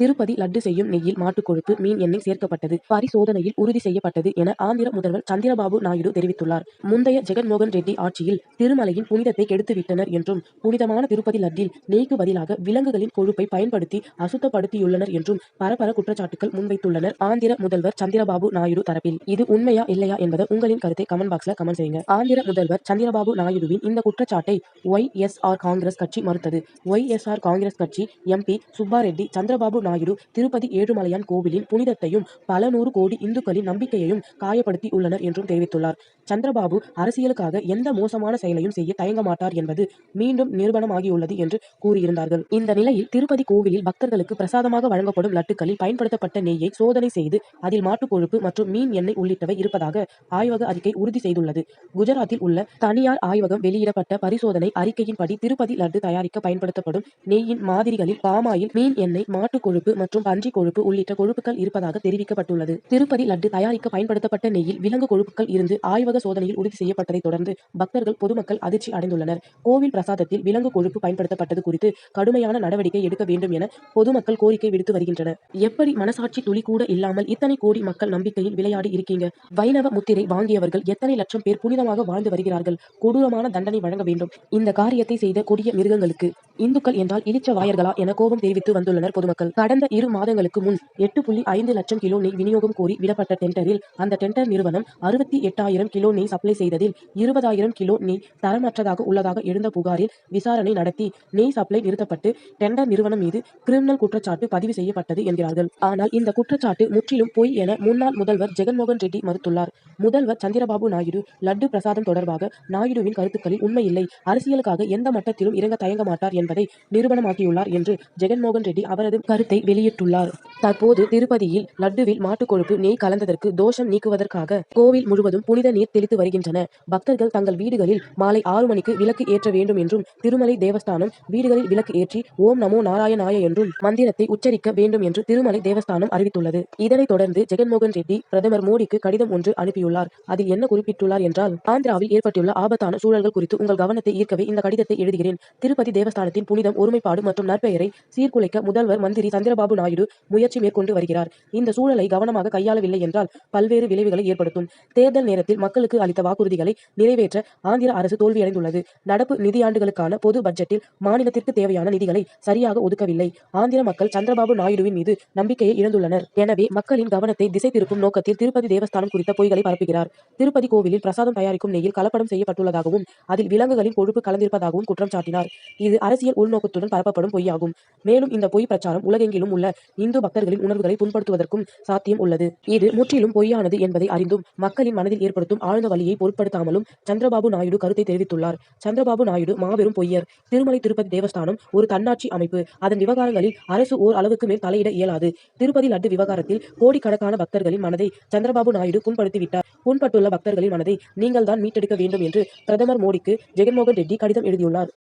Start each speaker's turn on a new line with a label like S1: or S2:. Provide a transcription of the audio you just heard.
S1: திருப்பதி லட்டு செய்யும் நெய்யில் மாட்டுக் கொழுப்பு, மீன் எண்ணெய் சேர்க்கப்பட்டது பரிசோதனையில் உறுதி செய்யப்பட்டது என ஆந்திர முதல்வர் சந்திரபாபு நாயுடு தெரிவித்துள்ளார். முந்தைய ஜெகன்மோகன் ரெட்டி ஆட்சியில் திருமலையின் புனிதத்தை கெடுத்துவிட்டனர் என்றும், புனிதமான திருப்பதி லட்டில் நெய்க்கு பதிலாக விலங்குகளின் கொழுப்பை பயன்படுத்தி அசுத்தப்படுத்தியுள்ளனர் என்றும் பரபர குற்றச்சாட்டுகள் முன்வைத்துள்ளனர். ஆந்திர முதல்வர் சந்திரபாபு நாயுடு தரப்பில் இது உண்மையா இல்லையா என்பதை உங்களின் கருத்தை கமெண்ட் பாக்ஸ்ல கமெண்ட் செய்யுங்க. ஆந்திர முதல்வர் சந்திரபாபு நாயுடுவின் இந்த குற்றச்சாட்டை ஒய்.எஸ்.ஆர். காங்கிரஸ் கட்சி மறுத்தது. ஒய்.எஸ்.ஆர். காங்கிரஸ் கட்சி எம்.பி. சுப்பாரெட்டி சந்திரபாபு நாயுடு திருப்பதி ஏழுமலையான் கோவிலின் புனிதத்தையும் பல நூறு கோடி இந்துக்களின் நம்பிக்கையையும் காயப்படுத்தி உள்ளனர் என்றும் தெரிவித்துள்ளார். சந்திரபாபு அரசியலுக்காக எந்த மோசமான செயலையும் செய்ய தயங்க மாட்டார் என்பது மீண்டும் நிரூபணமாகியுள்ளது என்று கூறியிருந்தார்கள். இந்த நிலையில் திருப்பதி கோவிலில் பக்தர்களுக்கு பிரசாதமாக வழங்கப்படும் லட்டுக்களில் பயன்படுத்தப்பட்ட நெய்யை சோதனை செய்து அதில் மாட்டுக் கொழுப்பு மற்றும் மீன் எண்ணெய் உள்ளிட்டவை இருப்பதாக ஆய்வக அறிக்கை உறுதி செய்துள்ளது. குஜராத்தில் உள்ள தனியார் ஆய்வகம் வெளியிடப்பட்ட பரிசோதனை அறிக்கையின்படி திருப்பதி லட்டு தயாரிக்க பயன்படுத்தப்படும் நெய்யின் மாதிரிகளில் பாமாயில், மீன் எண்ணெய், மாட்டுக் கொழுப்பு மற்றும் பன்றி கொழுப்பு உள்ளிட்ட கொழுப்புகள் இருப்பதாக தெரிவிக்கப்பட்டுள்ளது. திருப்பதி லட்டு தயாரிக்க பயன்படுத்தப்பட்ட நெய்யில் விலங்கு கொழுப்புகள் இருந்து ஆய்வக சோதனையில் உறுதி செய்யப்பட்டதை தொடர்ந்து பக்தர்கள், பொதுமக்கள் அதிர்ச்சி அடைந்துள்ளனர். கோவில் பிரசாதத்தில் விலங்கு கொழுப்பு பயன்படுத்தப்பட்டது குறித்து கடுமையான நடவடிக்கை எடுக்க வேண்டும் என பொதுமக்கள் கோரிக்கை விடுத்து வருகின்றனர். எப்படி மனசாட்சி துளி கூட இல்லாமல் இத்தனை கோடி மக்கள் நம்பிக்கையில் விளையாடி இருக்கீங்க? வைணவ முத்திரை வாங்கியவர்கள் எத்தனை லட்சம் பேர் புனிதமாக வாழ்ந்து வருகிறார்கள். கொடூரமான தண்டனை வழங்க வேண்டும். இந்த காரியத்தை செய்த கொடிய மிருகங்களுக்கு இந்துக்கள் என்றால் இளிச்ச வாயர்களா என கோபம் தெரிவித்து வந்துள்ளனர் பொதுமக்கள். கடந்த 2 மாதங்களுக்கு முன் 8.5 லட்சம் கிலோ நெய் விநியோகம் கோரி விடப்பட்ட டெண்டரில் அந்த டெண்டர் நிறுவனம் 68,000 கிலோ நெய் சப்ளை செய்ததில் 20,000 கிலோ நெய் தரமற்றதாக உள்ளதாக எழுந்த புகாரில் விசாரணை நடத்தி நெய் சப்ளை நிறுத்தப்பட்டு டெண்டர் நிறுவனம் மீது கிரிமினல் குற்றச்சாட்டு பதிவு செய்யப்பட்டது என்கிறார்கள். ஆனால் இந்த குற்றச்சாட்டு முற்றிலும் பொய் என முன்னாள் முதல்வர் ஜெகன்மோகன் ரெட்டி மறுத்துள்ளார். முதல்வர் சந்திரபாபு நாயுடு லட்டு பிரசாதம் தொடர்பாக நாயுடுவின் கருத்துக்களில் உண்மையில்லை, அரசியலுக்காக எந்த மட்டத்திலும் இறங்க தயங்க மாட்டார் என்பதை நிரூபணமாக்கியுள்ளார் என்று ஜெகன்மோகன் ரெட்டி அவரது கருத்தை வெளியிட்டுள்ளார். தற்போது திருப்பதியில் லட்டுவில் மாட்டுக் கொழுப்பு, நெய் கலந்ததற்கு தோஷம் நீக்குவதற்காக கோவில் முழுவதும் புனித நீர் தெளித்து வருகின்றன. பக்தர்கள் தங்கள் வீடுகளில் மாலை 6 மணிக்கு விளக்கு ஏற்ற வேண்டும் என்றும், திருமலை தேவஸ்தானம் வீடுகளில் விளக்கு ஏற்றி ஓம் நமோ நாராயணாய என்றும் மந்திரத்தை உச்சரிக்க வேண்டும் என்று திருமலை தேவஸ்தானம் அறிவித்துள்ளது. இதனைத் தொடர்ந்து ஜெகன்மோகன் ரெட்டி பிரதமர் மோடிக்கு கடிதம் ஒன்று அனுப்பியுள்ளார். அதில் என்ன குறிப்பிட்டுள்ளார் என்றால், ஆந்திராவில் ஏற்பட்டுள்ள ஆபத்தான சூழல்கள் குறித்து உங்கள் கவனத்தை ஈர்க்கவே இந்த கடிதத்தை எழுதுகிறேன். திருப்பதி தேவஸ்தானத்தின் புனிதம், ஒருமைப்பாடு மற்றும் நற்பெயரை சீர்குலைக்க முதல்வர் மந்திரி சந்திரபாபு நாயுடு முயற்சி மேற்கொண்டு வருகிறார். இந்த சூழலை கவனமாக கையாளவில்லை என்றால் பல்வேறு விளைவுகளை ஏற்படுத்தும். தேர்தல் நேரத்தில் மக்களுக்கு அளித்த வாக்குறுதிகளை நிறைவேற்ற ஆந்திர அரசு தோல்வியடைந்துள்ளது. நடப்பு நிதியாண்டுகளுக்கான பொது பட்ஜெட்டில் மாநிலத்திற்கு தேவையான நிதிகளை சரியாக ஒதுக்கவில்லை. ஆந்திர மக்கள் சந்திரபாபு நாயுடுவின் மீது நம்பிக்கையை இழந்துள்ளனர். எனவே மக்களின் கவனத்தை திசை திருப்பும் நோக்கத்தில் திருப்பதி தேவஸ்தானம் குறித்த பொய்களை பரப்புகிறார். திருப்பதி கோவிலில் பிரசாதம் தயாரிக்கும் நெய்யில் கலப்படம் செய்யப்பட்டுள்ளதாகவும் அதில் விலங்குகளின் கொழுப்பு கலந்திருப்பதாகவும் குற்றம் சாட்டினார். இது அரசியல் உள்நோக்கத்துடன் பரப்பப்படும் பொய்யாகும். மேலும் இந்த பொய் பிரச்சாரம் உலகெங்கிலும் உள்ள இந்து பக்தர்களின் உணர்வுகளை புண்படுத்துவதற்கும் சாத்தியம் உள்ளது. இது முற்றிலும் பொய்யானது என்பதை அறிந்தும் மக்களின் மனதில் ஏற்படுத்தும் ஆழ்ந்த வலியை பொருட்படுத்தாமலும் சந்திரபாபு நாயுடு கருத்தை தெரிவித்துள்ளார். சந்திரபாபு நாயுடு மாபெரும் பொய்யர். திருமலை திருப்பதி தேவஸ்தானம் ஒரு தன்னாட்சி அமைப்பு. அதன் விவகாரங்களில் அரசு ஓர் அளவுக்கு மேல் தலையிட இயலாது. திருப்பதி லட்டு விவகாரத்தில் கோடிக்கணக்கான பக்தர்களின் மனதை சந்திரபாபு நாயுடு புண்படுத்திவிட்டார். புண்பட்டுள்ள பக்தர்களின் மனதை நீங்கள் தான் மீட்டெடுக்க வேண்டும் என்று பிரதமர் மோடிக்கு ஜெகன்மோகன் ரெட்டி கடிதம் எழுதியுள்ளார்.